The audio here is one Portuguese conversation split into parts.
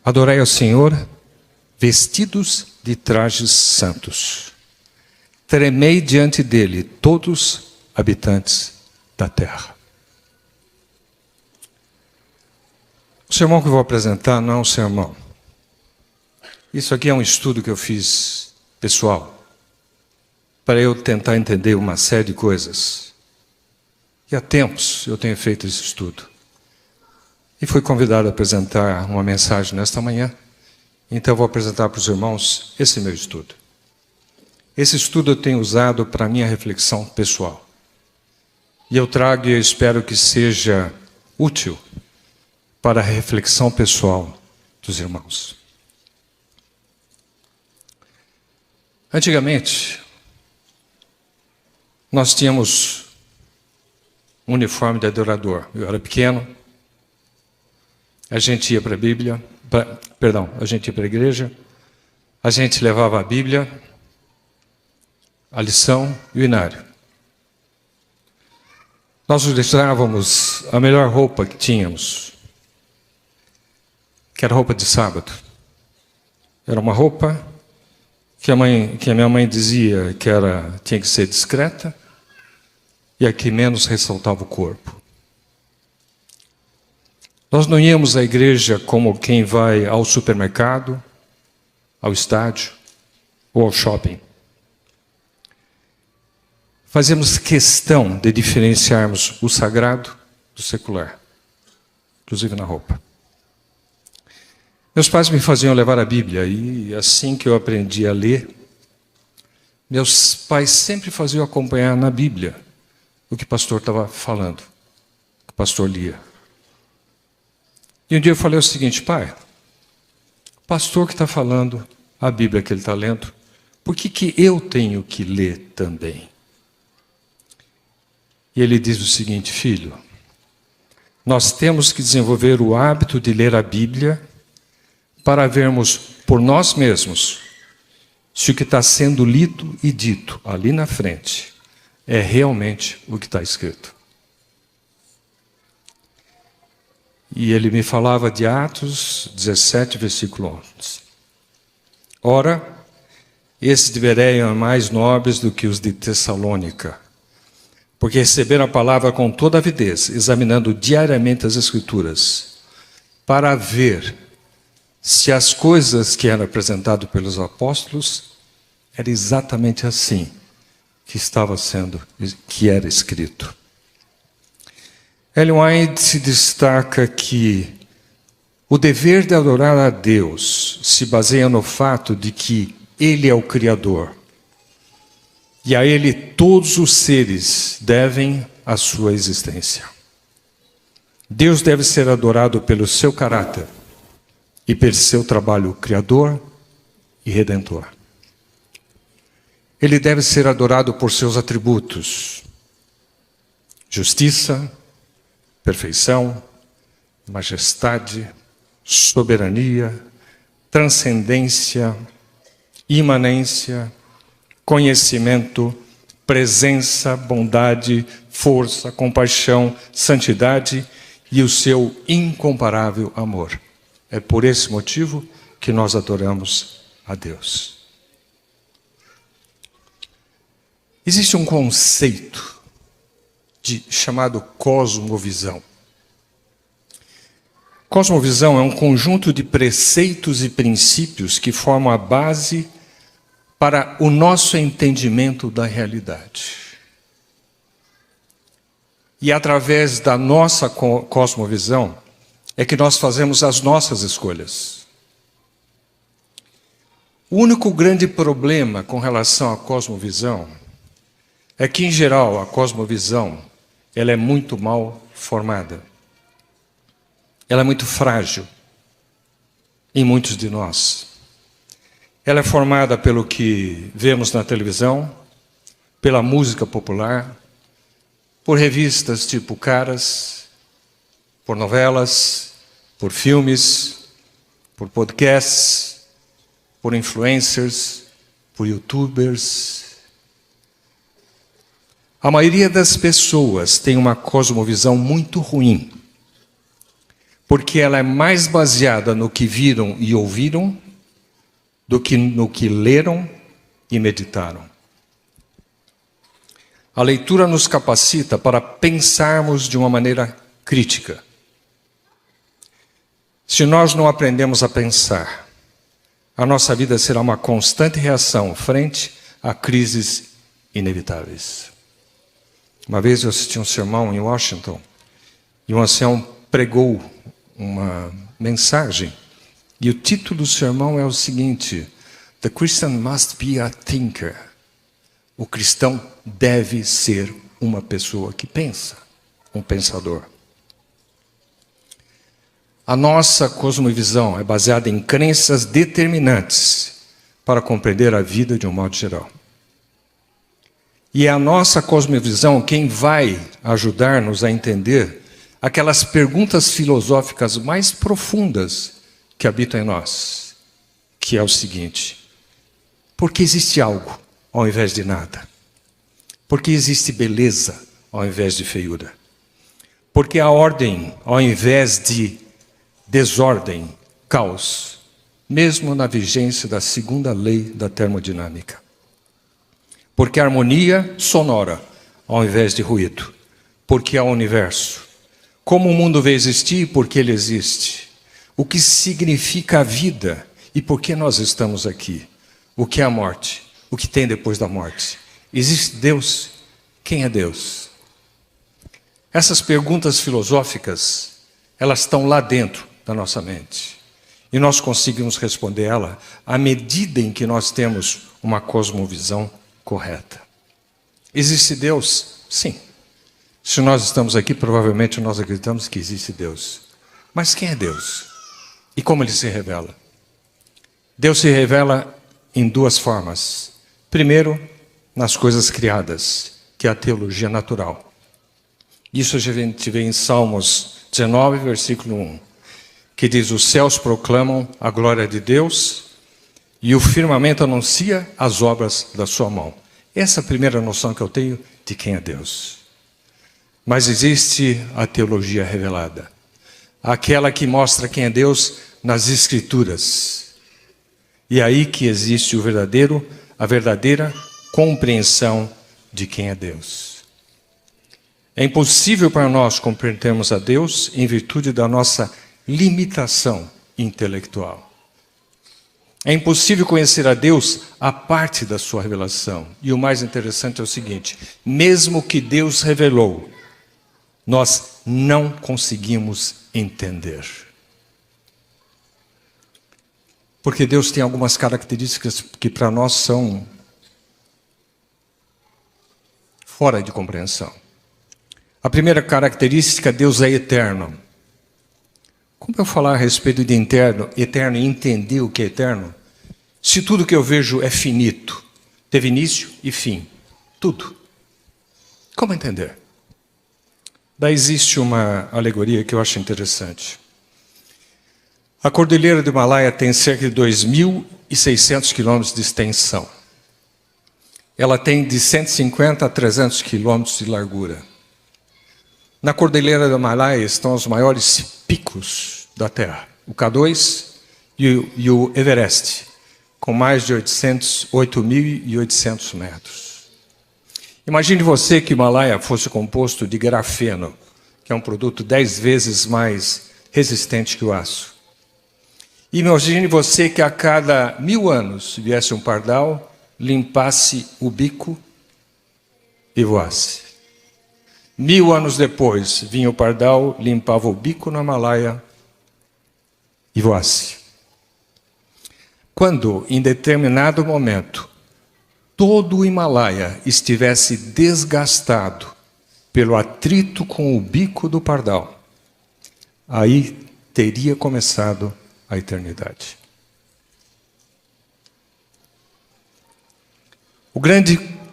Adorai ao Senhor, vestidos de trajes santos. Tremei diante dele, todos habitantes da terra. O sermão que eu vou apresentar não é um sermão. Isso aqui é um estudo que eu fiz pessoal, para eu tentar entender uma série de coisas. E há tempos eu tenho feito esse estudo. E fui convidado a apresentar uma mensagem nesta manhã. Então eu vou apresentar para os irmãos esse meu estudo. Esse estudo eu tenho usado para a minha reflexão pessoal. E eu trago e eu espero que seja útil para a reflexão pessoal dos irmãos. Antigamente, nós tínhamos um uniforme de adorador. Eu era pequeno, a gente ia para a Bíblia, a gente ia para a igreja, a gente levava a Bíblia, a lição e o inário. Nós utilizávamos a melhor roupa que tínhamos, que era roupa de sábado. Era uma roupa que a minha mãe dizia que tinha que ser discreta e a que menos ressaltava o corpo. Nós não íamos à igreja como quem vai ao supermercado, ao estádio ou ao shopping. Fazíamos questão de diferenciarmos o sagrado do secular, inclusive na roupa. Meus pais me faziam levar a Bíblia e assim que eu aprendi a ler, meus pais sempre faziam acompanhar na Bíblia o que o pastor estava falando, o que o pastor lia. E um dia eu falei o seguinte: pai, o pastor que está falando a Bíblia que ele está lendo, por que eu tenho que ler também? E ele diz o seguinte: filho, nós temos que desenvolver o hábito de ler a Bíblia para vermos por nós mesmos se o que está sendo lido e dito ali na frente é realmente o que está escrito. E ele me falava de Atos 17, versículo 11. Ora, esses de Bereia são mais nobres do que os de Tessalônica, porque receberam a palavra com toda avidez, examinando diariamente as Escrituras, para ver se as coisas que eram apresentadas pelos apóstolos eram exatamente assim que era escrito. Ellen White se destaca que o dever de adorar a Deus se baseia no fato de que Ele é o Criador. E a Ele todos os seres devem a sua existência. Deus deve ser adorado pelo seu caráter e pelo seu trabalho criador e redentor. Ele deve ser adorado por seus atributos: justiça, perfeição, majestade, soberania, transcendência, imanência, conhecimento, presença, bondade, força, compaixão, santidade e o seu incomparável amor. É por esse motivo que nós adoramos a Deus. Existe um conceito chamado cosmovisão. Cosmovisão é um conjunto de preceitos e princípios que formam a base para o nosso entendimento da realidade. E através da nossa cosmovisão é que nós fazemos as nossas escolhas. O único grande problema com relação à cosmovisão é que, em geral, a cosmovisão ela é muito mal formada. Ela é muito frágil em muitos de nós. Ela é formada pelo que vemos na televisão, pela música popular, por revistas tipo Caras, por novelas, por filmes, por podcasts, por influencers, por youtubers. A maioria das pessoas tem uma cosmovisão muito ruim, porque ela é mais baseada no que viram e ouviram do que no que leram e meditaram. A leitura nos capacita para pensarmos de uma maneira crítica. Se nós não aprendemos a pensar, a nossa vida será uma constante reação frente a crises inevitáveis. Uma vez eu assisti um sermão em Washington e um ancião pregou uma mensagem e o título do sermão é o seguinte: The Christian must be a thinker. O cristão deve ser uma pessoa que pensa, um pensador. A nossa cosmovisão é baseada em crenças determinantes para compreender a vida de um modo geral. E é a nossa cosmovisão quem vai ajudar-nos a entender aquelas perguntas filosóficas mais profundas que habitam em nós, que é o seguinte: por que existe algo ao invés de nada? Por que existe beleza ao invés de feiura? Por que a ordem ao invés de desordem, caos, mesmo na vigência da segunda lei da termodinâmica? Porque a harmonia sonora ao invés de ruído? Porque há o universo. Como o mundo veio existir e por que ele existe? O que significa a vida e por que nós estamos aqui? O que é a morte? O que tem depois da morte? Existe Deus? Quem é Deus? Essas perguntas filosóficas, elas estão lá dentro da nossa mente. E nós conseguimos responder ela à medida em que nós temos uma cosmovisão correta. Existe Deus? Sim. Se nós estamos aqui, provavelmente nós acreditamos que existe Deus. Mas quem é Deus? E como ele se revela? Deus se revela em duas formas. Primeiro, nas coisas criadas, que é a teologia natural. Isso a gente vê em Salmos 19, versículo 1, que diz: os céus proclamam a glória de Deus e o firmamento anuncia as obras da sua mão. Essa é a primeira noção que eu tenho de quem é Deus. Mas existe a teologia revelada, aquela que mostra quem é Deus nas Escrituras. E é aí que existe a verdadeira compreensão de quem é Deus. É impossível para nós compreendermos a Deus em virtude da nossa limitação intelectual. É impossível conhecer a Deus a parte da sua revelação. E o mais interessante é o seguinte: mesmo que Deus revelou, nós não conseguimos entender. Porque Deus tem algumas características que para nós são fora de compreensão. A primeira característica: Deus é eterno. Como eu falar a respeito de eterno e entender o que é eterno, se tudo que eu vejo é finito, teve início e fim, tudo? Como entender? Daí existe uma alegoria que eu acho interessante. A Cordilheira do Himalaia tem cerca de 2.600 quilômetros de extensão. Ela tem de 150 a 300 quilômetros de largura. Na Cordilheira do Himalaia estão os maiores picos da Terra, o K2 e o Everest, com mais de 8.800 metros. Imagine você que o Himalaia fosse composto de grafeno, que é um produto 10 vezes mais resistente que o aço. Imagine você que a cada 1000 anos viesse um pardal, limpasse o bico e voasse. 1000 anos depois, vinha o pardal, limpava o bico no Himalaia e voasse. Quando, em determinado momento, todo o Himalaia estivesse desgastado pelo atrito com o bico do pardal, aí teria começado a eternidade.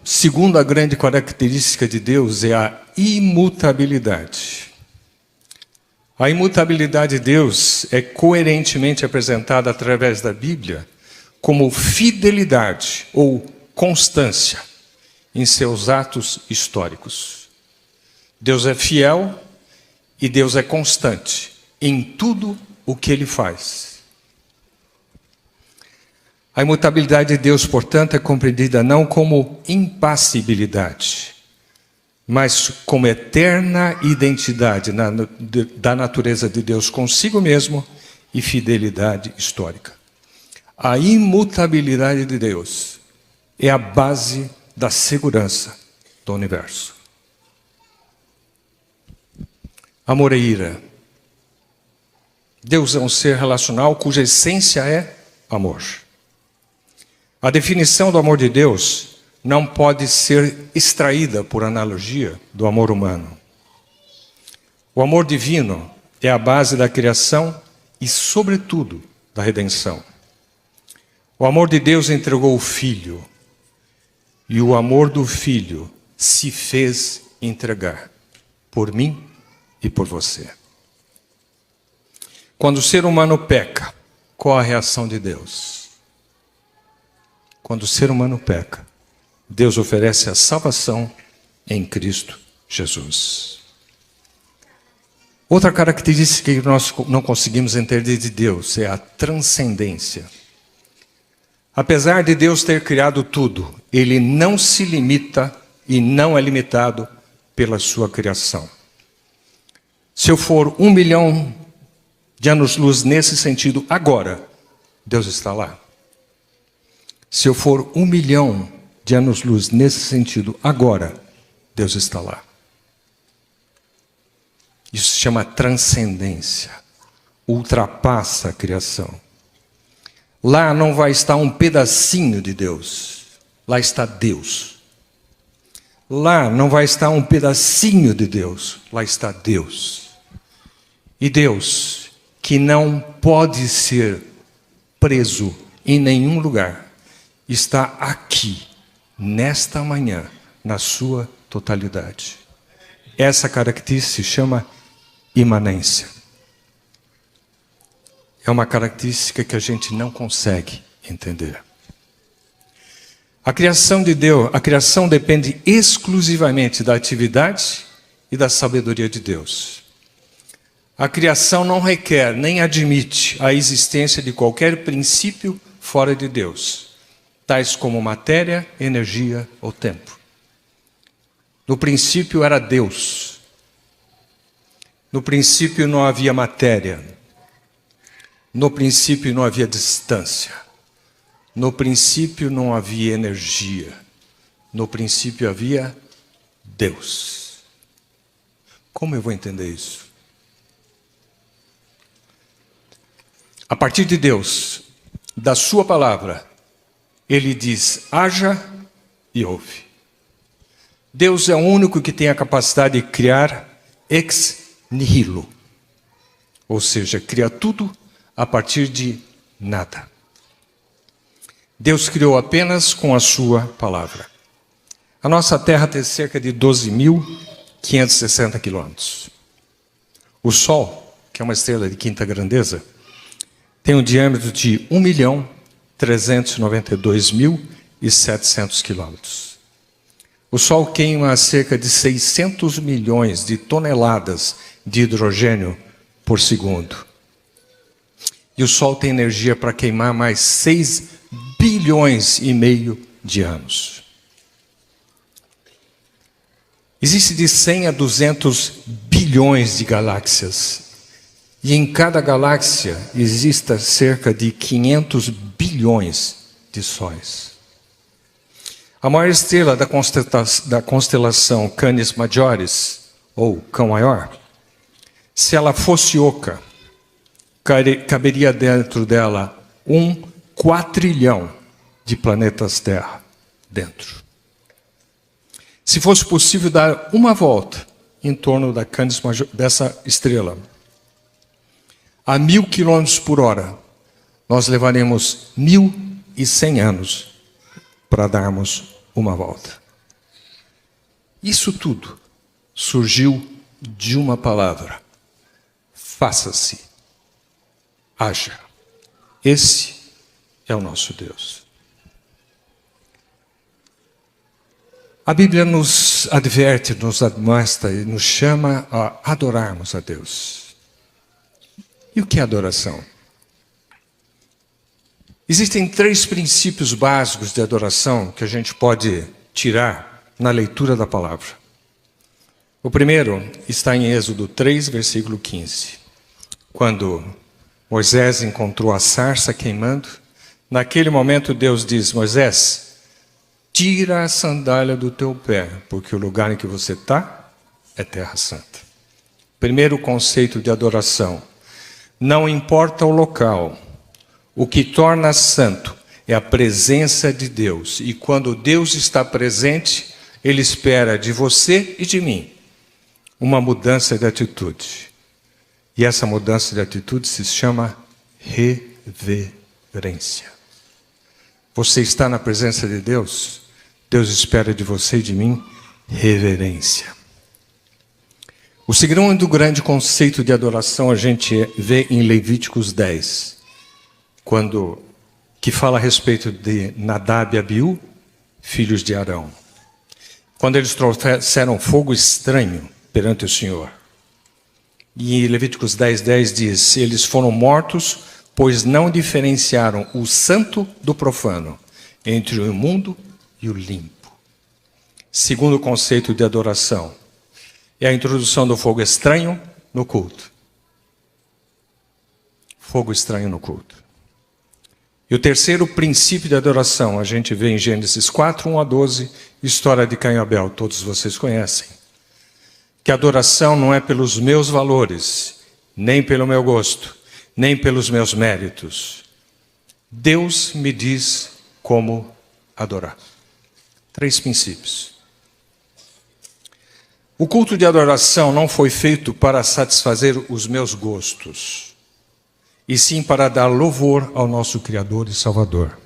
Segunda grande característica de Deus é a imutabilidade. A imutabilidade de Deus é coerentemente apresentada através da Bíblia como fidelidade ou constância em seus atos históricos. Deus é fiel e Deus é constante em tudo o que Ele faz. A imutabilidade de Deus, portanto, é compreendida não como impassibilidade, mas como eterna identidade da natureza de Deus consigo mesmo e fidelidade histórica. A imutabilidade de Deus é a base da segurança do universo. Amor e ira. Deus é um ser relacional cuja essência é amor. A definição do amor de Deus não pode ser extraída por analogia do amor humano. O amor divino é a base da criação e, sobretudo, da redenção. O amor de Deus entregou o Filho, e o amor do Filho se fez entregar por mim e por você. Quando o ser humano peca, qual a reação de Deus? Quando o ser humano peca, Deus oferece a salvação em Cristo Jesus. Outra característica que nós não conseguimos entender de Deus é a transcendência. Apesar de Deus ter criado tudo, Ele não se limita e não é limitado pela sua criação. Se eu for 1 milhão de anos-luz nesse sentido agora, Deus está lá. Se eu for 1 milhão de anos-luz nesse sentido agora, Deus está lá. Isso se chama transcendência. Ultrapassa a criação. Lá não vai estar um pedacinho de Deus. Lá está Deus. Lá não vai estar um pedacinho de Deus. Lá está Deus. E Deus, que não pode ser preso em nenhum lugar, está aqui, nesta manhã, na sua totalidade. Essa característica se chama imanência. É uma característica que a gente não consegue entender. A criação de Deus, a criação depende exclusivamente da atividade e da sabedoria de Deus. A criação não requer nem admite a existência de qualquer princípio fora de Deus, tais como matéria, energia ou tempo. No princípio era Deus. No princípio não havia matéria. No princípio não havia distância. No princípio não havia energia. No princípio havia Deus. Como eu vou entender isso? A partir de Deus, da sua palavra, Ele diz, haja e ouve. Deus é o único que tem a capacidade de criar ex nihilo. Ou seja, cria tudo a partir de nada. Deus criou apenas com a sua palavra. A nossa Terra tem cerca de 12.560 quilômetros. O Sol, que é uma estrela de quinta grandeza, tem um diâmetro de 1.392.700 quilômetros. O Sol queima cerca de 600 milhões de toneladas de hidrogênio por segundo. E o Sol tem energia para queimar mais 6 bilhões e meio de anos. Existe de 100 a 200 bilhões de galáxias. E em cada galáxia exista cerca de 500 bilhões de sóis. A maior estrela da constelação Canis Majoris, ou Cão Maior, se ela fosse oca, caberia dentro dela 1 quatrilhão de planetas Terra dentro. Se fosse possível dar uma volta em torno da Canis Major, dessa estrela, a 1.000 km por hora, nós levaremos 1.100 anos para darmos uma volta. Isso tudo surgiu de uma palavra. Faça-se. Haja. Esse é o nosso Deus. A Bíblia nos adverte, nos admoesta e nos chama a adorarmos a Deus. E o que é adoração? Existem 3 princípios básicos de adoração que a gente pode tirar na leitura da palavra. O primeiro está em Êxodo 3, versículo 15. Quando Moisés encontrou a sarça queimando, naquele momento Deus diz: Moisés, tira a sandália do teu pé, porque o lugar em que você está é terra santa. Primeiro conceito de adoração: não importa o local, o que torna santo é a presença de Deus. E quando Deus está presente, Ele espera de você e de mim uma mudança de atitude. E essa mudança de atitude se chama reverência. Você está na presença de Deus, Deus espera de você e de mim reverência. O segundo grande conceito de adoração a gente vê em Levíticos 10, que fala a respeito de Nadab e Abiú, filhos de Arão. Quando eles trouxeram fogo estranho perante o Senhor. E Levíticos 10:10 diz: eles foram mortos, pois não diferenciaram o santo do profano, entre o imundo e o limpo. Segundo conceito de adoração é a introdução do fogo estranho no culto. Fogo estranho no culto. E o terceiro princípio de adoração a gente vê em Gênesis 4, 1-12, história de Caim e Abel, todos vocês conhecem. Que a adoração não é pelos meus valores, nem pelo meu gosto, nem pelos meus méritos. Deus me diz como adorar. 3 princípios. O culto de adoração não foi feito para satisfazer os meus gostos, e sim para dar louvor ao nosso Criador e Salvador.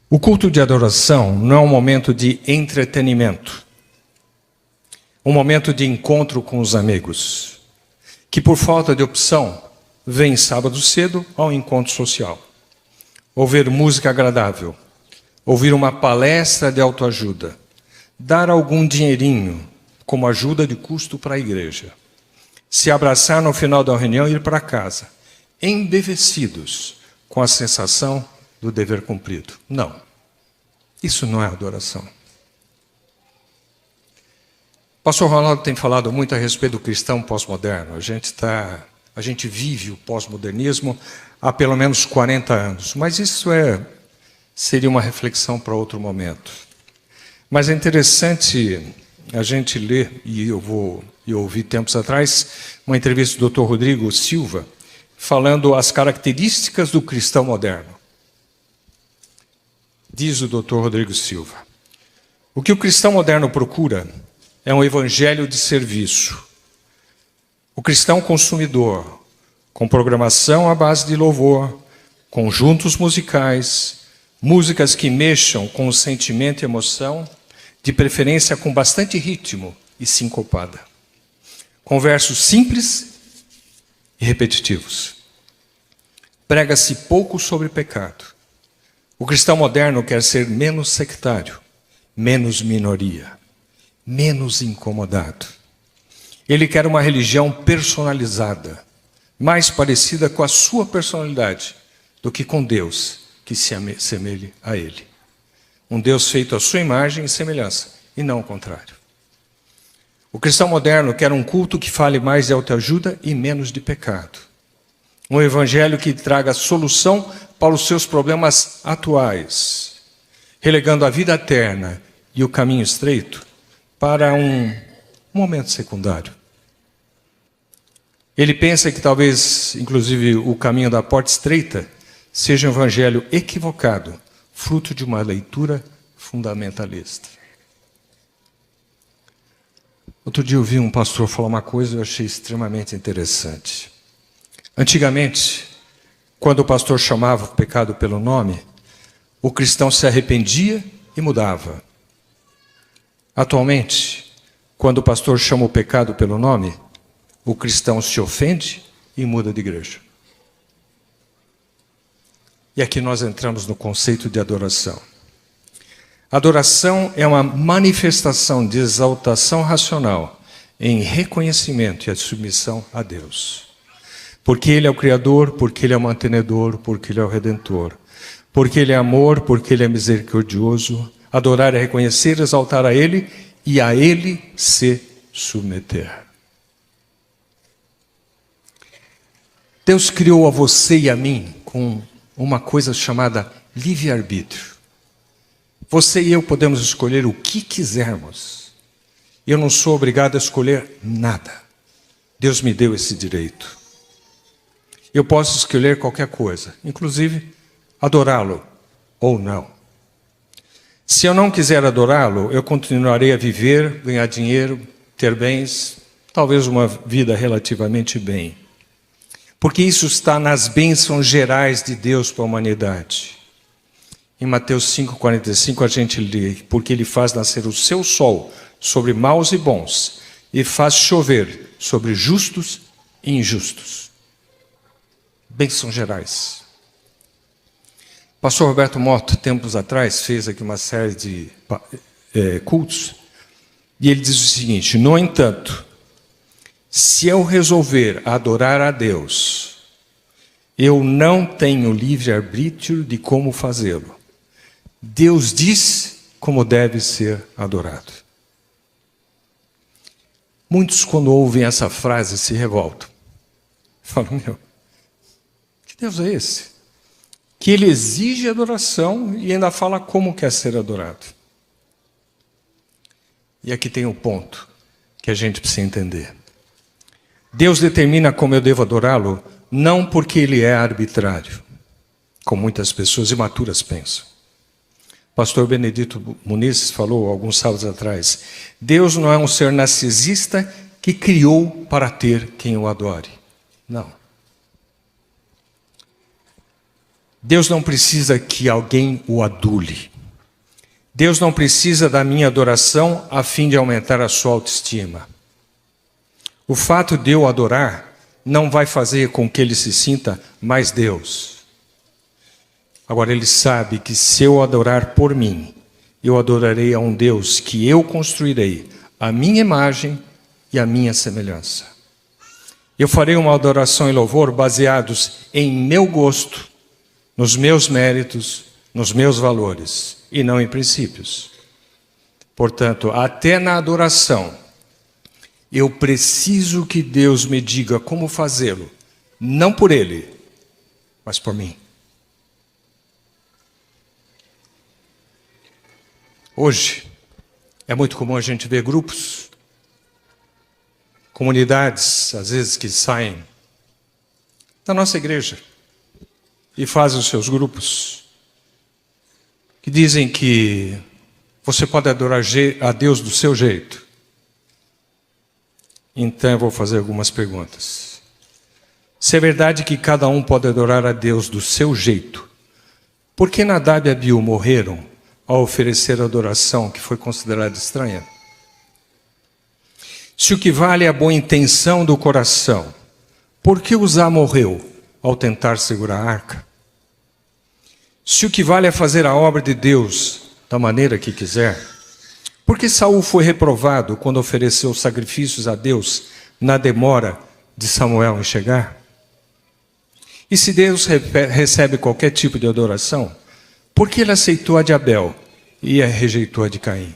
O culto de adoração não é um momento de entretenimento, um momento de encontro com os amigos, que por falta de opção, vem sábado cedo ao encontro social. Ouvir música agradável, ouvir uma palestra de autoajuda, dar algum dinheirinho como ajuda de custo para a igreja, se abraçar no final da reunião e ir para casa, embevecidos com a sensação do dever cumprido. Não, isso não é adoração. O pastor Ronaldo tem falado muito a respeito do cristão pós-moderno. A gente vive o pós-modernismo há pelo menos 40 anos. Mas isso seria uma reflexão para outro momento. Mas é interessante a gente ler, e eu ouvi tempos atrás, uma entrevista do Dr. Rodrigo Silva, falando as características do cristão moderno. Diz o Dr. Rodrigo Silva: o que o cristão moderno procura é um evangelho de serviço. O cristão consumidor, com programação à base de louvor, conjuntos musicais, músicas que mexam com o sentimento e emoção, de preferência com bastante ritmo e sincopada. Com versos simples e repetitivos. Prega-se pouco sobre pecado. O cristão moderno quer ser menos sectário, menos minoria, menos incomodado. Ele quer uma religião personalizada, mais parecida com a sua personalidade do que com Deus que se assemelhe a Ele. Um Deus feito à sua imagem e semelhança, e não o contrário. O cristão moderno quer um culto que fale mais de autoajuda e menos de pecado. Um evangelho que traga solução para os seus problemas atuais, relegando a vida eterna e o caminho estreito para um momento secundário. Ele pensa que talvez, inclusive, o caminho da porta estreita seja um evangelho equivocado, fruto de uma leitura fundamentalista. Outro dia eu vi um pastor falar uma coisa que eu achei extremamente interessante. Antigamente, quando o pastor chamava o pecado pelo nome, o cristão se arrependia e mudava. Atualmente, quando o pastor chama o pecado pelo nome, o cristão se ofende e muda de igreja. E aqui nós entramos no conceito de adoração. Adoração é uma manifestação de exaltação racional em reconhecimento e submissão a Deus. Porque Ele é o Criador, porque Ele é o mantenedor, porque Ele é o Redentor. Porque Ele é amor, porque Ele é misericordioso. Adorar é reconhecer, exaltar a Ele e a Ele se submeter. Deus criou a você e a mim com uma coisa chamada livre-arbítrio. Você e eu podemos escolher o que quisermos. Eu não sou obrigado a escolher nada. Deus me deu esse direito. Eu posso escolher qualquer coisa, inclusive adorá-lo ou não. Se eu não quiser adorá-lo, eu continuarei a viver, ganhar dinheiro, ter bens, talvez uma vida relativamente bem. Porque isso está nas bênçãos gerais de Deus para a humanidade. Em Mateus 5,45 a gente lê, porque Ele faz nascer o seu sol sobre maus e bons, e faz chover sobre justos e injustos. Bênçãos gerais. O pastor Roberto Motto, tempos atrás, fez aqui uma série de cultos, e ele diz o seguinte: no entanto, se eu resolver adorar a Deus, eu não tenho livre-arbítrio de como fazê-lo. Deus diz como deve ser adorado. Muitos, quando ouvem essa frase, se revoltam. Falam, que Deus é esse? Que Ele exige adoração e ainda fala como quer ser adorado. E aqui tem um ponto que a gente precisa entender. Deus determina como eu devo adorá-lo, não porque Ele é arbitrário, como muitas pessoas imaturas pensam. Pastor Benedito Muniz falou alguns sábados atrás, Deus não é um ser narcisista que criou para ter quem o adore. Não. Deus não precisa que alguém o adule. Deus não precisa da minha adoração a fim de aumentar a sua autoestima. O fato de eu adorar não vai fazer com que ele se sinta mais Deus. Agora ele sabe que se eu adorar por mim, eu adorarei a um Deus que eu construirei, a minha imagem e a minha semelhança. Eu farei uma adoração e louvor baseados em meu gosto, nos meus méritos, nos meus valores, e não em princípios. Portanto, até na adoração, eu preciso que Deus me diga como fazê-lo, não por Ele, mas por mim. Hoje, é muito comum a gente ver grupos, comunidades, às vezes que saem da nossa igreja e fazem os seus grupos, que dizem que você pode adorar a Deus do seu jeito. Então eu vou fazer algumas perguntas. Se é verdade que cada um pode adorar a Deus do seu jeito, por que Nadab e Abiú morreram ao oferecer a adoração que foi considerada estranha? Se o que vale é a boa intenção do coração, por que Uzá morreu ao tentar segurar a arca? Se o que vale é fazer a obra de Deus da maneira que quiser, por que Saul foi reprovado quando ofereceu sacrifícios a Deus na demora de Samuel em chegar? E se Deus recebe qualquer tipo de adoração, por que ele aceitou a de Abel e rejeitou a de Caim?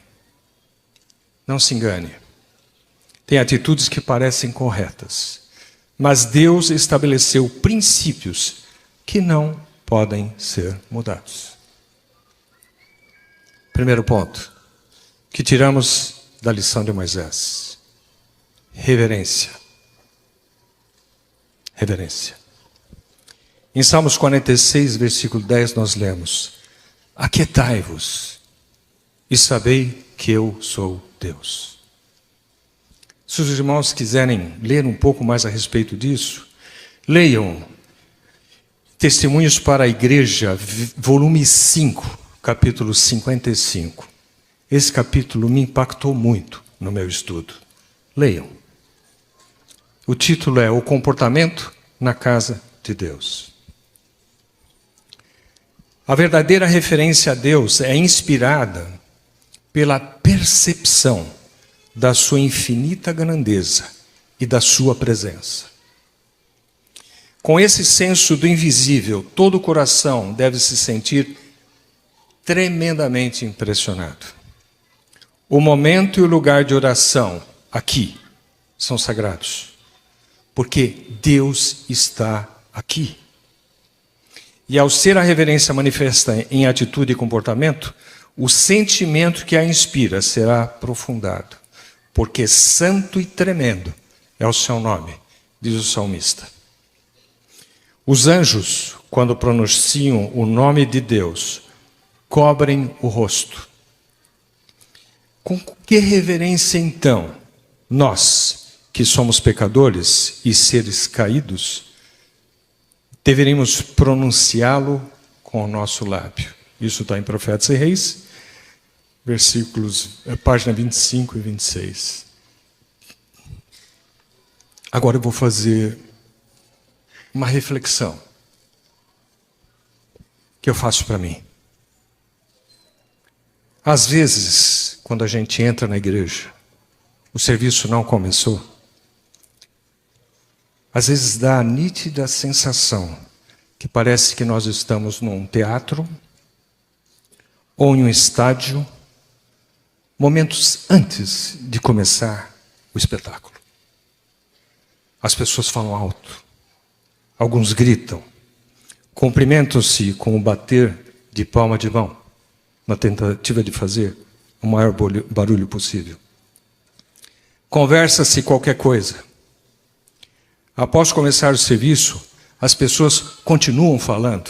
Não se engane. Tem atitudes que parecem corretas, mas Deus estabeleceu princípios que não podem ser mudados. Primeiro ponto que tiramos da lição de Moisés: reverência. Reverência. Em Salmos 46, versículo 10, nós lemos: aquietai-vos e sabei que eu sou Deus. Se os irmãos quiserem ler um pouco mais a respeito disso, leiam Testemunhos para a Igreja, volume 5, capítulo 55. Esse capítulo me impactou muito no meu estudo. Leiam. O título é O Comportamento na Casa de Deus. A verdadeira referência a Deus é inspirada pela percepção da sua infinita grandeza e da sua presença. Com esse senso do invisível, todo o coração deve se sentir tremendamente impressionado. O momento e o lugar de oração aqui são sagrados, porque Deus está aqui. E ao ser a reverência manifesta em atitude e comportamento, o sentimento que a inspira será aprofundado, porque santo e tremendo é o seu nome, diz o salmista. Os anjos, quando pronunciam o nome de Deus, cobrem o rosto. Com que reverência, então, nós, que somos pecadores e seres caídos, deveríamos pronunciá-lo com o nosso lábio? Isso está em Profetas e Reis, página 25 e 26. Agora eu vou fazer uma reflexão que eu faço para mim. Às vezes, quando a gente entra na igreja, o serviço não começou, às vezes dá a nítida sensação que parece que nós estamos num teatro ou em um estádio, momentos antes de começar o espetáculo. As pessoas falam alto. Alguns gritam, cumprimentam-se com o bater de palma de mão, na tentativa de fazer o maior barulho possível. Conversa-se qualquer coisa. Após começar o serviço, as pessoas continuam falando.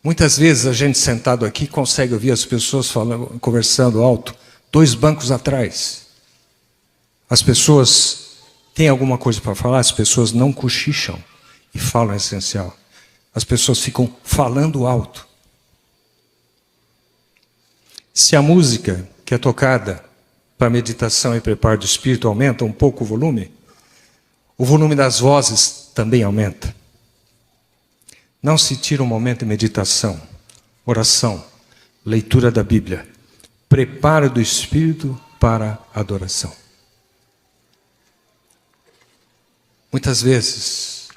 Muitas vezes a gente sentado aqui consegue ouvir as pessoas falando, conversando alto, 2 bancos atrás. As pessoas têm alguma coisa para falar, as pessoas não cochicham e falam o essencial. As pessoas ficam falando alto. Se a música que é tocada para meditação e preparo do espírito aumenta um pouco o volume das vozes também aumenta. Não se tira um momento de meditação, oração, leitura da Bíblia, preparo do espírito para a adoração. Muitas vezes,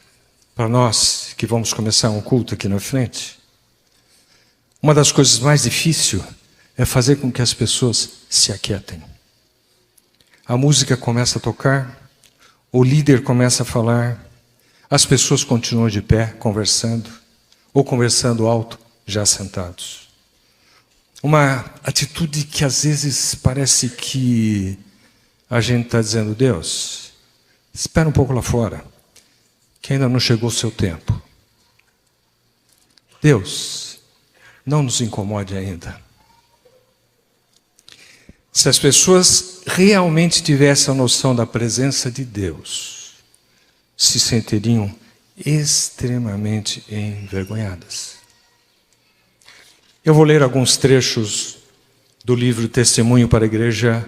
para nós que vamos começar um culto aqui na frente, uma das coisas mais difíceis é fazer com que as pessoas se aquietem. A música começa a tocar, o líder começa a falar, as pessoas continuam de pé, conversando, ou conversando alto, já sentados. Uma atitude que às vezes parece que a gente está dizendo, Deus, espera um pouco lá fora, que ainda não chegou o seu tempo. Deus, não nos incomode ainda. Se as pessoas realmente tivessem a noção da presença de Deus, se sentiriam extremamente envergonhadas. Eu vou ler alguns trechos do livro Testemunho para a Igreja,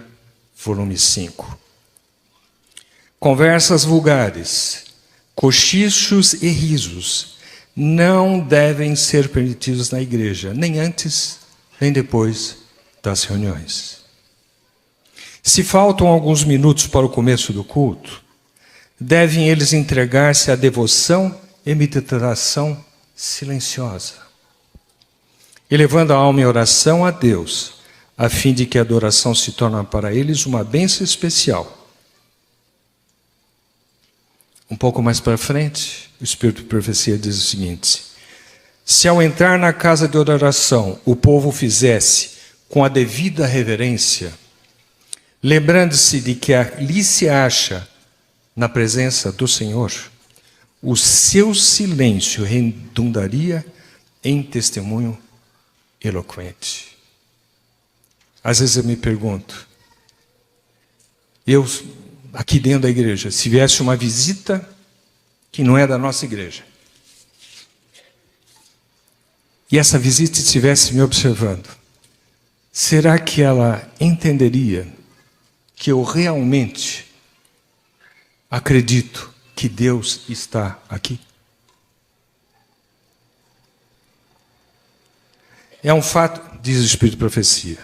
volume 5. Conversas vulgares, cochichos e risos não devem ser permitidos na igreja, nem antes, nem depois das reuniões. Se faltam alguns minutos para o começo do culto, devem eles entregar-se à devoção e meditação silenciosa, elevando a alma em oração a Deus, a fim de que a adoração se torne para eles uma bênção especial. Um pouco mais para frente, o Espírito de Profecia diz o seguinte: se ao entrar na casa de adoração o povo fizesse com a devida reverência, lembrando-se de que ali se acha na presença do Senhor, o seu silêncio redundaria em testemunho eloquente. Às vezes eu me pergunto, aqui dentro da igreja, se viesse uma visita que não é da nossa igreja, e essa visita estivesse me observando, será que ela entenderia que eu realmente acredito que Deus está aqui? É um fato, diz o Espírito de Profecia,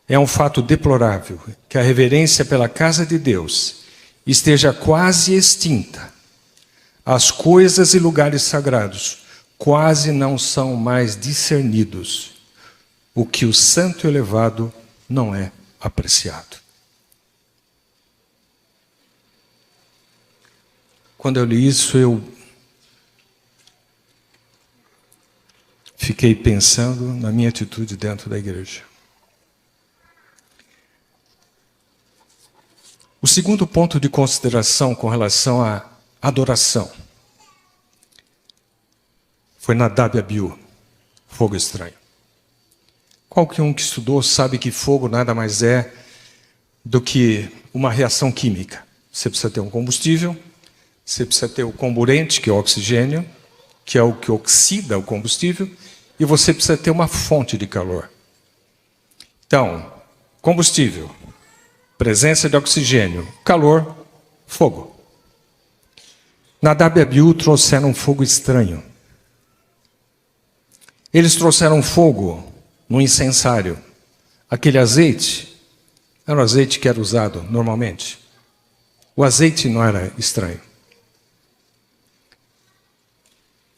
é um fato deplorável que a reverência pela casa de Deus esteja quase extinta As coisas e lugares sagrados quase não são mais discernidos. O que o santo elevado não é apreciado. Quando eu li isso, eu fiquei pensando na minha atitude dentro da igreja. O segundo ponto de consideração com relação à adoração foi Nadab e Abiú, fogo estranho. Qualquer um que estudou sabe que fogo nada mais é do que uma reação química. Você precisa ter um combustível, você precisa ter o comburente, que é o oxigênio, que é o que oxida o combustível, e você precisa ter uma fonte de calor. Então, combustível, presença de oxigênio, calor, fogo. Nadab e Abiú trouxeram um fogo estranho. Eles trouxeram fogo no incensário. Aquele azeite era o azeite que era usado normalmente. O azeite não era estranho.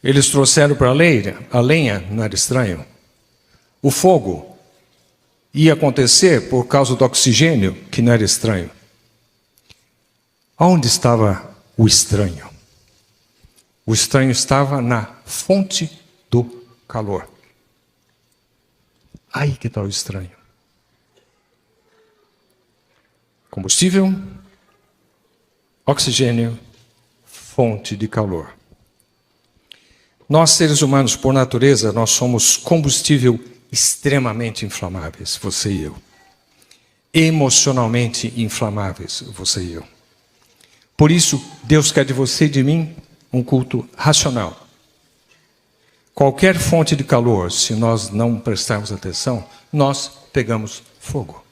Eles trouxeram para a lenha não era estranho. O fogo ia acontecer por causa do oxigênio, que não era estranho. Onde estava o estranho? O estranho estava na fonte do calor. Aí que está o estranho. Combustível, oxigênio, fonte de calor. Nós, seres humanos, por natureza, nós somos combustível extremamente inflamáveis, você e eu. Emocionalmente inflamáveis, você e eu. Por isso, Deus quer de você e de mim um culto racional. Qualquer fonte de calor, se nós não prestarmos atenção, nós pegamos fogo.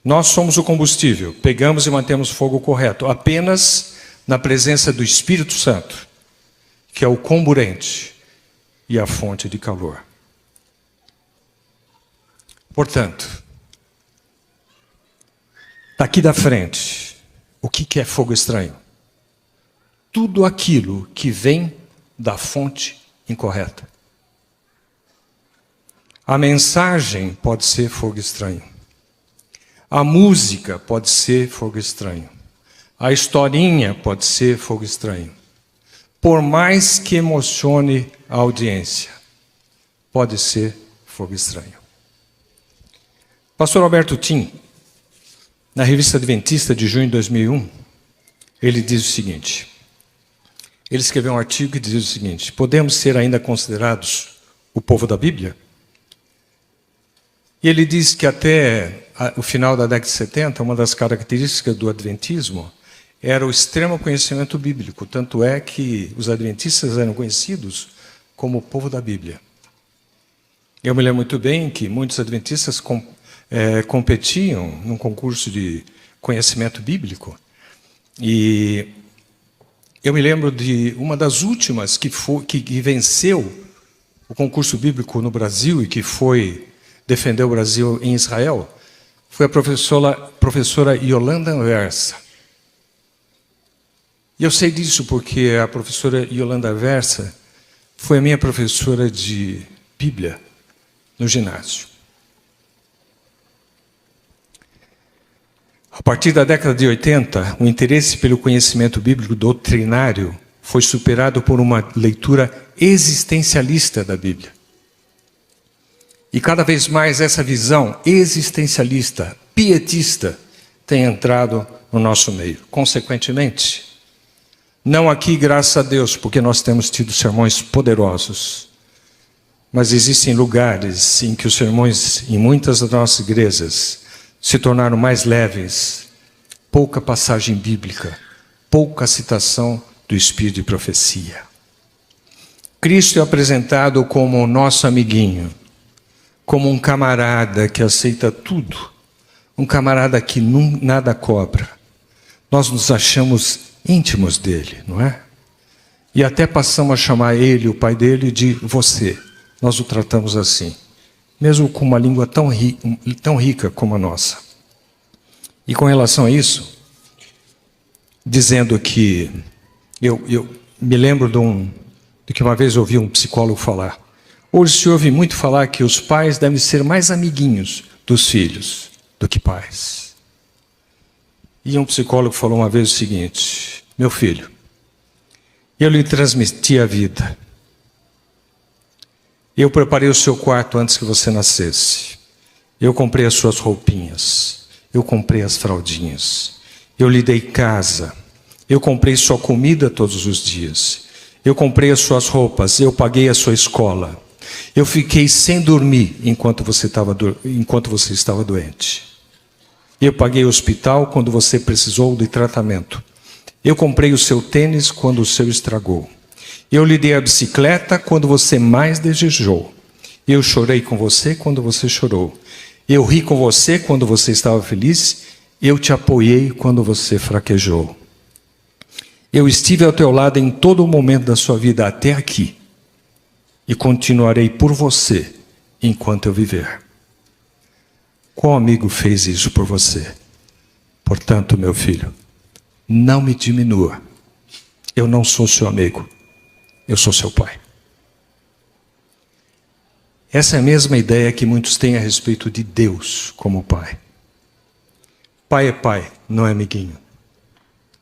Nós somos o combustível, pegamos e mantemos fogo correto, apenas na presença do Espírito Santo, que é o comburente e a fonte de calor. Portanto, daqui da frente, o que é fogo estranho? Tudo aquilo que vem da fonte incorreta. A mensagem pode ser fogo estranho. A música pode ser fogo estranho. A historinha pode ser fogo estranho. Por mais que emocione a audiência, pode ser fogo estranho. Pastor Alberto Tim, na Revista Adventista de junho de 2001, ele diz o seguinte. Ele escreveu um artigo que diz o seguinte: podemos ser ainda considerados o povo da Bíblia? E ele diz que até o final da década de 70, uma das características do adventismo era o extremo conhecimento bíblico. Tanto é que os adventistas eram conhecidos como o povo da Bíblia. Eu me lembro muito bem que muitos adventistas competiam num concurso de conhecimento bíblico. E eu me lembro de uma das últimas que venceu o concurso bíblico no Brasil e que defendeu o Brasil em Israel, foi a professora Yolanda Anversa. E eu sei disso porque a professora Yolanda Anversa foi a minha professora de Bíblia no ginásio. A partir da década de 80, o interesse pelo conhecimento bíblico doutrinário foi superado por uma leitura existencialista da Bíblia. E cada vez mais essa visão existencialista, pietista, tem entrado no nosso meio. Consequentemente, não aqui, graças a Deus, porque nós temos tido sermões poderosos, mas existem lugares em que os sermões, em muitas das nossas igrejas, se tornaram mais leves, pouca passagem bíblica, pouca citação do Espírito de profecia. Cristo é apresentado como o nosso amiguinho, como um camarada que aceita tudo, um camarada que nada cobra. Nós nos achamos íntimos dele, não é? E até passamos a chamar ele, o pai dele, de você. Nós o tratamos assim. Mesmo com uma língua tão rica como a nossa. E com relação a isso, dizendo que Eu me lembro de que uma vez eu ouvi um psicólogo falar. Hoje se ouve muito falar que os pais devem ser mais amiguinhos dos filhos do que pais. E um psicólogo falou uma vez o seguinte: meu filho, eu lhe transmiti a vida. Eu preparei o seu quarto antes que você nascesse. Eu comprei as suas roupinhas. Eu comprei as fraldinhas. Eu lhe dei casa. Eu comprei sua comida todos os dias. Eu comprei as suas roupas. Eu paguei a sua escola. Eu fiquei sem dormir enquanto você estava doente. Eu paguei o hospital quando você precisou de tratamento. Eu comprei o seu tênis quando o seu estragou. Eu lhe dei a bicicleta quando você mais desejou. Eu chorei com você quando você chorou. Eu ri com você quando você estava feliz. Eu te apoiei quando você fraquejou. Eu estive ao teu lado em todo o momento da sua vida até aqui. E continuarei por você enquanto eu viver. Qual amigo fez isso por você? Portanto, meu filho, não me diminua. Eu não sou seu amigo. Eu sou seu pai. Essa é a mesma ideia que muitos têm a respeito de Deus como pai. Pai é pai, não é amiguinho.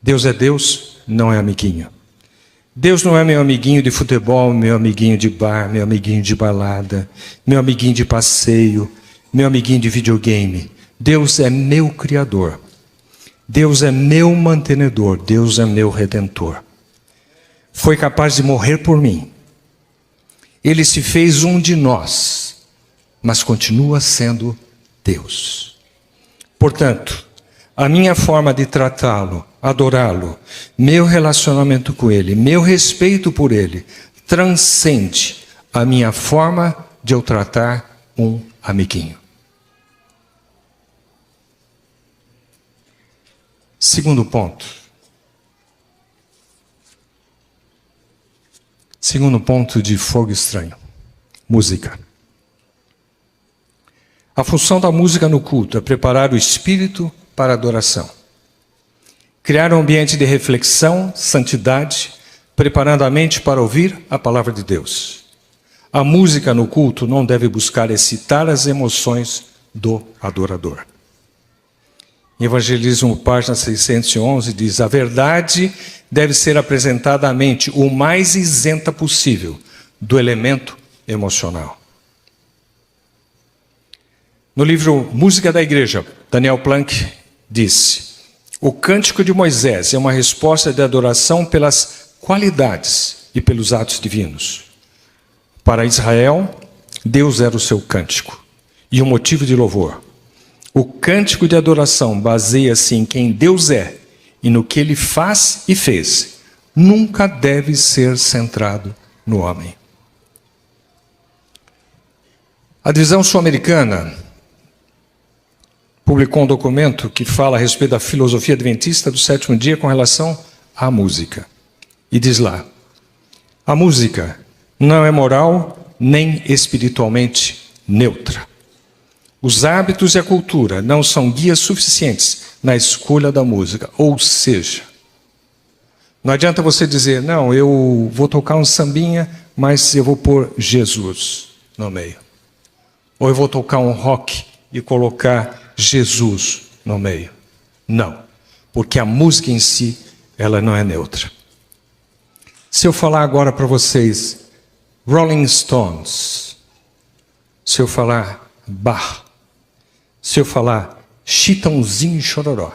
Deus é Deus, não é amiguinho. Deus não é meu amiguinho de futebol, meu amiguinho de bar, meu amiguinho de balada, meu amiguinho de passeio, meu amiguinho de videogame. Deus é meu Criador. Deus é meu mantenedor. Deus é meu Redentor. Foi capaz de morrer por mim. Ele se fez um de nós, mas continua sendo Deus. Portanto, a minha forma de tratá-lo, adorá-lo, meu relacionamento com ele, meu respeito por ele, transcende a minha forma de eu tratar um amiguinho. Segundo ponto. Segundo ponto de fogo estranho. Música. A função da música no culto é preparar o espírito para a adoração. Criar um ambiente de reflexão, santidade, preparando a mente para ouvir a palavra de Deus. A música no culto não deve buscar excitar as emoções do adorador. Em Evangelismo, página 611, diz: a verdade deve ser apresentada à mente o mais isenta possível do elemento emocional. No livro Música da Igreja, Daniel Planck disse: o cântico de Moisés é uma resposta de adoração pelas qualidades e pelos atos divinos. Para Israel, Deus era o seu cântico e o motivo de louvor. O cântico de adoração baseia-se em quem Deus é e no que Ele faz e fez. Nunca deve ser centrado no homem. A divisão sul-americana publicou um documento que fala a respeito da filosofia adventista do sétimo dia com relação à música. E diz lá: a música não é moral nem espiritualmente neutra. Os hábitos e a cultura não são guias suficientes na escolha da música. Ou seja, não adianta você dizer: não, eu vou tocar um sambinha, mas eu vou pôr Jesus no meio. Ou eu vou tocar um rock e colocar Jesus no meio. Não, porque a música em si, ela não é neutra. Se eu falar agora para vocês Rolling Stones, se eu falar Bach, se eu falar Chitãozinho e Chororó,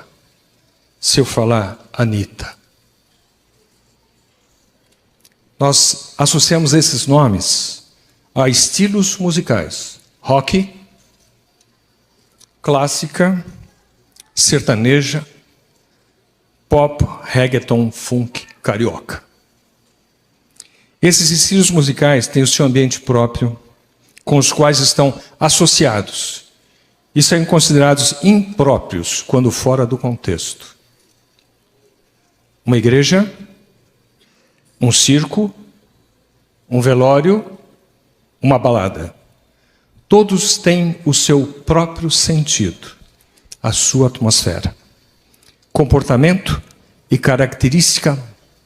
se eu falar Anitta, nós associamos esses nomes a estilos musicais: rock, clássica, sertaneja, pop, reggaeton, funk, carioca. Esses estilos musicais têm o seu ambiente próprio, com os quais estão associados e são considerados impróprios quando fora do contexto. Uma igreja, um circo, um velório, uma balada. Todos têm o seu próprio sentido, a sua atmosfera, comportamento e característica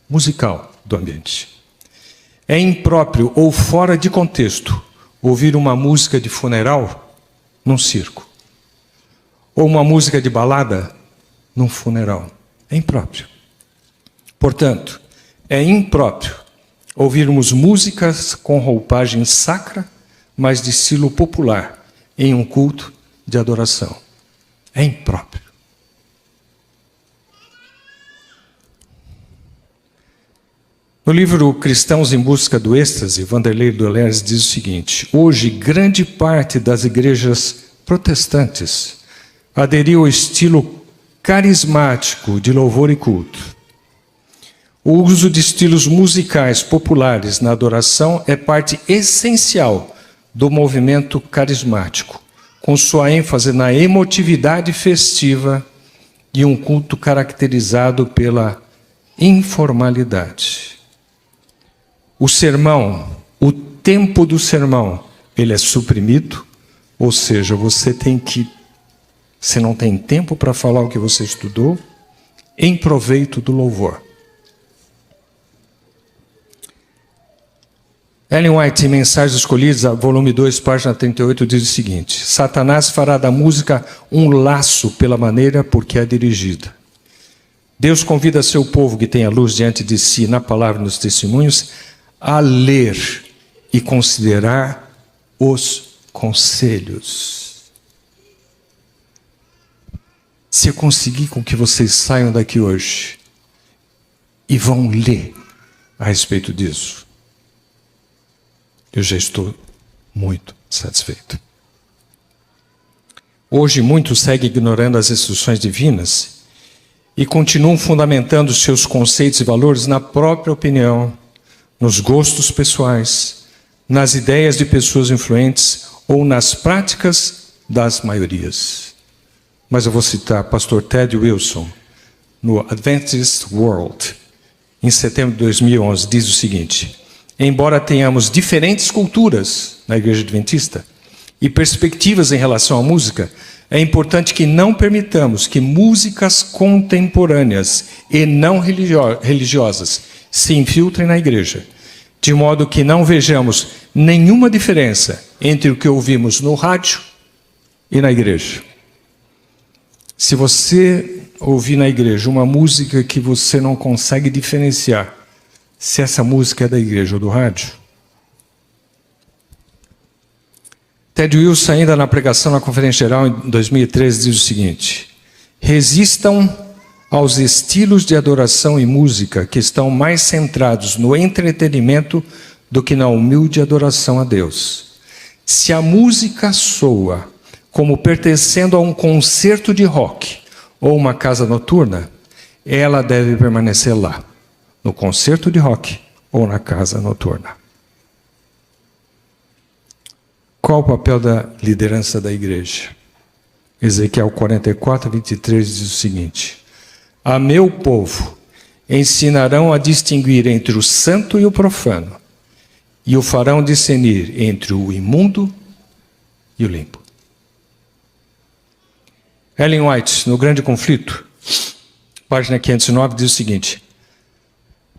musical do ambiente. É impróprio ou fora de contexto ouvir uma música de funeral num circo. Ou uma música de balada num funeral. É impróprio. Portanto, é impróprio ouvirmos músicas com roupagem sacra, mas de estilo popular, em um culto de adoração. É impróprio. No livro Cristãos em Busca do Êxtase, Vanderlei Dolores diz o seguinte: hoje, grande parte das igrejas protestantes aderiu ao estilo carismático de louvor e culto. O uso de estilos musicais populares na adoração é parte essencial do movimento carismático, com sua ênfase na emotividade festiva e um culto caracterizado pela informalidade. O sermão, o tempo do sermão, ele é suprimido, ou seja, você não tem tempo para falar o que você estudou, em proveito do louvor. Ellen White, em Mensagens Escolhidas, volume 2, página 38, diz o seguinte: Satanás fará da música um laço pela maneira por que é dirigida. Deus convida seu povo que tem a luz diante de si, na palavra e nos testemunhos, a ler e considerar os conselhos. Se eu conseguir com que vocês saiam daqui hoje e vão ler a respeito disso, eu já estou muito satisfeito. Hoje muitos seguem ignorando as instruções divinas e continuam fundamentando seus conceitos e valores na própria opinião, nos gostos pessoais, nas ideias de pessoas influentes ou nas práticas das maiorias. Mas eu vou citar pastor Ted Wilson, no Adventist World, em setembro de 2011, diz o seguinte: embora tenhamos diferentes culturas na Igreja Adventista e perspectivas em relação à música, é importante que não permitamos que músicas contemporâneas e não religiosas se infiltrem na igreja, de modo que não vejamos nenhuma diferença entre o que ouvimos no rádio e na igreja. Se você ouvir na igreja uma música que você não consegue diferenciar se essa música é da igreja ou do rádio, Ted Wilson, ainda na pregação na Conferência Geral em 2013, diz o seguinte: resistam aos estilos de adoração e música que estão mais centrados no entretenimento do que na humilde adoração a Deus. Se a música soa como pertencendo a um concerto de rock ou uma casa noturna, ela deve permanecer lá, no concerto de rock ou na casa noturna. Qual o papel da liderança da igreja? Ezequiel 44, 23 diz o seguinte: a meu povo ensinarão a distinguir entre o santo e o profano, e o farão discernir entre o imundo e o limpo. Ellen White, no Grande Conflito, página 509, diz o seguinte: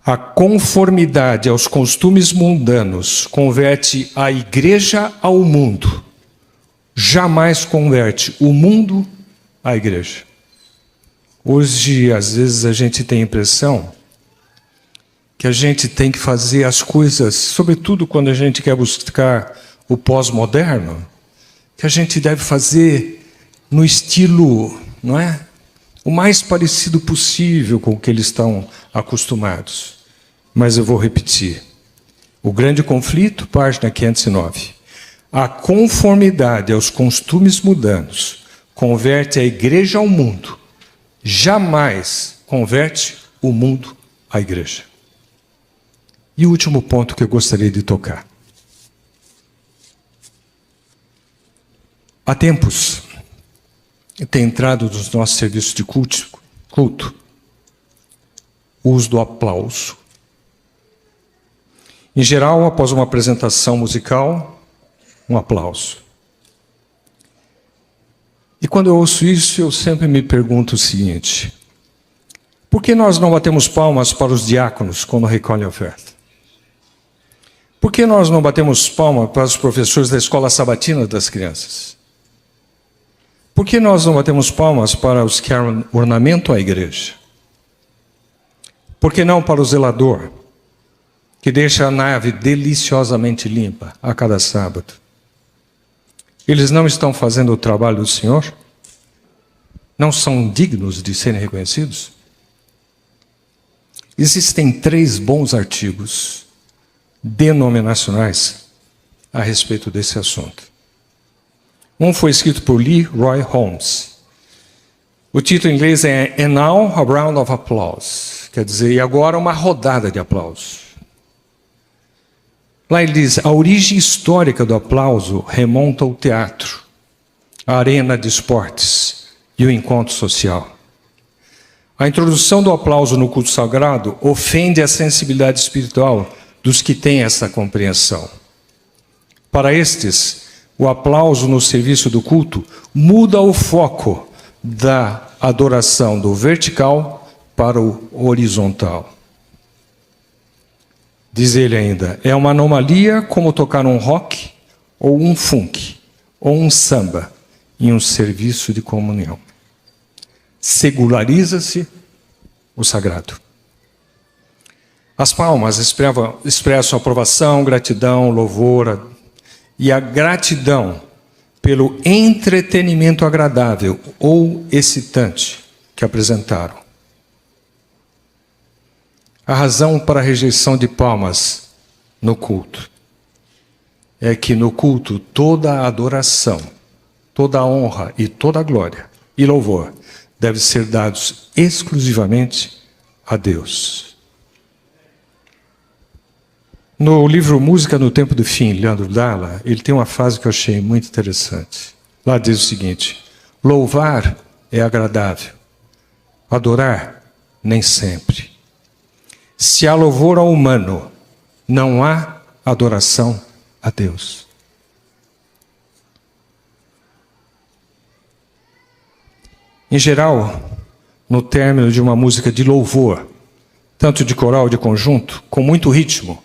a conformidade aos costumes mundanos converte a igreja ao mundo, jamais converte o mundo à igreja. Hoje, às vezes, a gente tem a impressão que a gente tem que fazer as coisas, sobretudo quando a gente quer buscar o pós-moderno, que a gente deve fazer no estilo, não é? O mais parecido possível com o que eles estão acostumados. Mas eu vou repetir. O Grande Conflito, página 509. A conformidade aos costumes mundanos converte a igreja ao mundo, jamais converte o mundo à igreja. E o último ponto que eu gostaria de tocar. Há tempos, tem entrado nos nossos serviços de culto o uso do aplauso. Em geral, após uma apresentação musical, um aplauso. E quando eu ouço isso, eu sempre me pergunto o seguinte: Por que nós não batemos palmas para os diáconos quando recolhem a oferta? Por que nós não batemos palmas para os professores da escola sabatina das crianças? Por que nós não batemos palmas para os que ornamentam a igreja? Por que não para o zelador, que deixa a nave deliciosamente limpa a cada sábado? Eles não estão fazendo o trabalho do Senhor? Não são dignos de serem reconhecidos? Existem 3 bons artigos denominacionais a respeito desse assunto. Um foi escrito por Lee Roy Holmes. O título em inglês é And Now a Round of Applause. Quer dizer, e agora uma rodada de aplausos. Lá ele diz, a origem histórica do aplauso remonta ao teatro, a arena de esportes e o encontro social. A introdução do aplauso no culto sagrado ofende a sensibilidade espiritual dos que têm essa compreensão. Para estes, o aplauso no serviço do culto muda o foco da adoração do vertical para o horizontal. Diz ele ainda, é uma anomalia como tocar um rock, ou um funk, ou um samba em um serviço de comunhão. Seculariza-se o sagrado. As palmas expressam aprovação, gratidão, louvor, e a gratidão pelo entretenimento agradável ou excitante que apresentaram. A razão para a rejeição de palmas no culto é que no culto toda a adoração, toda a honra e toda a glória e louvor devem ser dados exclusivamente a Deus. No livro Música no Tempo do Fim, Leandro Dalla, ele tem uma frase que eu achei muito interessante. Lá diz o seguinte, louvar é agradável, adorar nem sempre. Se há louvor ao humano, não há adoração a Deus. Em geral, no término de uma música de louvor, tanto de coral de conjunto, com muito ritmo,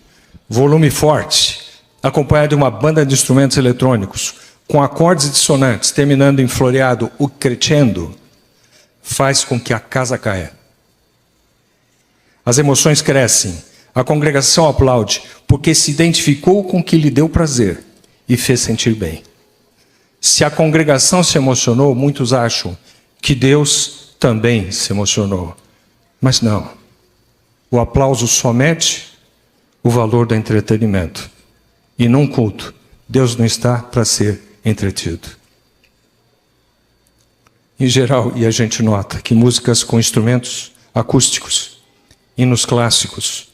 volume forte, acompanhado de uma banda de instrumentos eletrônicos, com acordes dissonantes, terminando em floreado o crescendo, faz com que a casa caia. As emoções crescem, a congregação aplaude, porque se identificou com o que lhe deu prazer e fez sentir bem. Se a congregação se emocionou, muitos acham que Deus também se emocionou. Mas não. O aplauso só mede o valor do entretenimento. E num culto, Deus não está para ser entretido. Em geral, e a gente nota que músicas com instrumentos acústicos, hinos clássicos,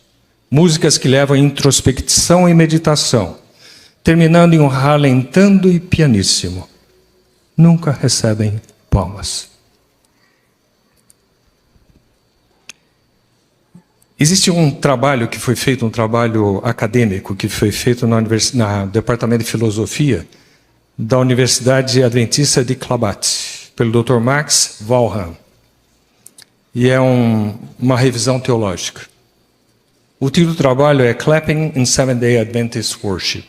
músicas que levam a introspecção e meditação, terminando em um ralentando e pianíssimo, nunca recebem palmas. Existe um trabalho que foi feito, um trabalho acadêmico, que foi feito no Departamento de Filosofia da Universidade Adventista de Klabat, pelo Dr. Max Valham. E é uma revisão teológica. O título do trabalho é Clapping in Seventh-day Adventist Worship.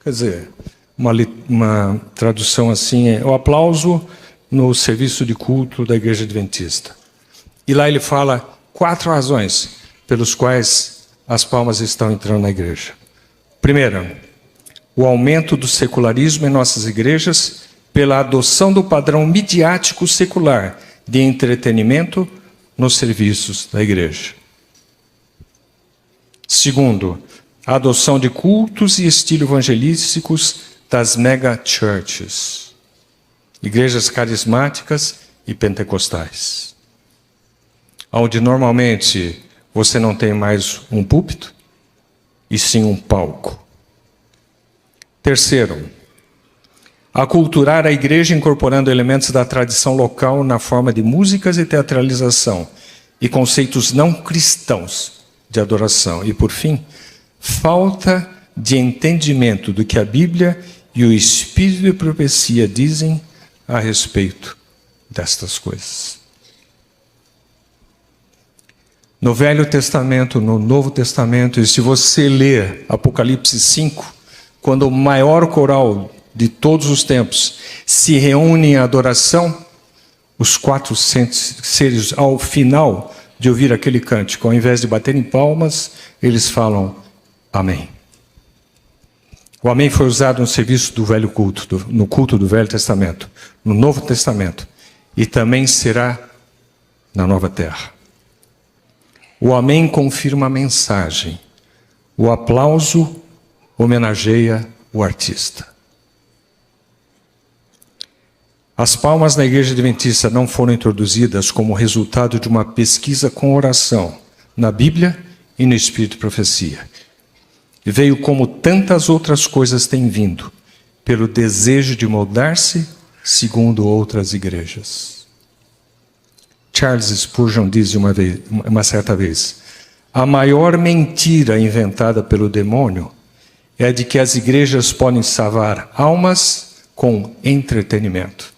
Quer dizer, uma tradução assim é o aplauso no serviço de culto da Igreja Adventista. E lá ele fala 4 razões pelos quais as palmas estão entrando na igreja. Primeira, o aumento do secularismo em nossas igrejas pela adoção do padrão midiático secular de entretenimento nos serviços da igreja. Segundo, a adoção de cultos e estilos evangelísticos das mega churches, igrejas carismáticas e pentecostais, onde normalmente você não tem mais um púlpito, e sim um palco. Terceiro, aculturar a igreja incorporando elementos da tradição local na forma de músicas e teatralização, e conceitos não cristãos de adoração. E por fim, falta de entendimento do que a Bíblia e o Espírito de profecia dizem a respeito destas coisas. No Velho Testamento, no Novo Testamento, e se você ler Apocalipse 5, quando o maior coral de todos os tempos se reúne em adoração, os 4 seres, ao final de ouvir aquele cântico, ao invés de baterem palmas, eles falam amém. O amém foi usado no serviço do velho culto, no culto do Velho Testamento, no Novo Testamento, e também será na Nova Terra. O amém confirma a mensagem. O aplauso homenageia o artista. As palmas na Igreja Adventista não foram introduzidas como resultado de uma pesquisa com oração na Bíblia e no Espírito de Profecia. Veio como tantas outras coisas têm vindo, pelo desejo de moldar-se segundo outras igrejas. Charles Spurgeon diz uma certa vez: a maior mentira inventada pelo demônio é a de que as igrejas podem salvar almas com entretenimento.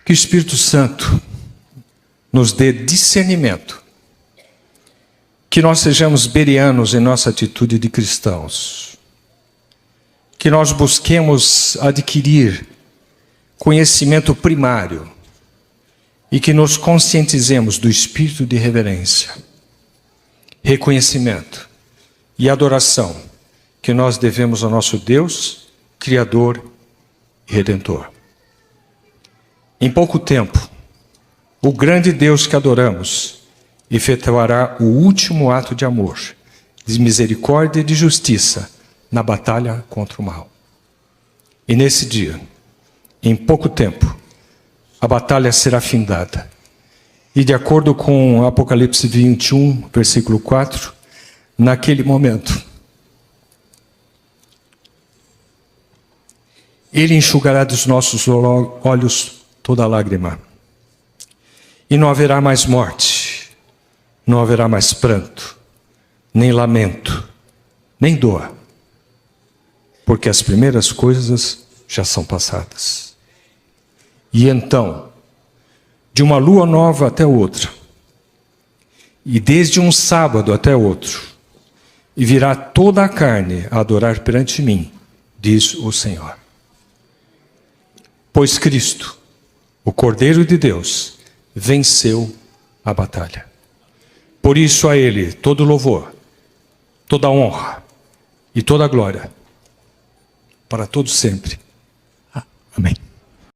Que o Espírito Santo nos dê discernimento, que nós sejamos bereanos em nossa atitude de cristãos, que nós busquemos adquirir conhecimento primário e que nos conscientizemos do espírito de reverência, reconhecimento e adoração que nós devemos ao nosso Deus, Criador e Redentor. Em pouco tempo, o grande Deus que adoramos efetuará o último ato de amor, de misericórdia e de justiça na batalha contra o mal. E nesse dia, em pouco tempo, a batalha será findada. E de acordo com Apocalipse 21, versículo 4, naquele momento, Ele enxugará dos nossos olhos toda lágrima. E não haverá mais morte, não haverá mais pranto, nem lamento, nem dor, porque as primeiras coisas já são passadas. E então, de uma lua nova até outra, e desde um sábado até outro, e virá toda a carne a adorar perante mim, diz o Senhor. Pois Cristo, o Cordeiro de Deus, venceu a batalha. Por isso a Ele todo louvor, toda honra e toda glória, para todos sempre. Amém.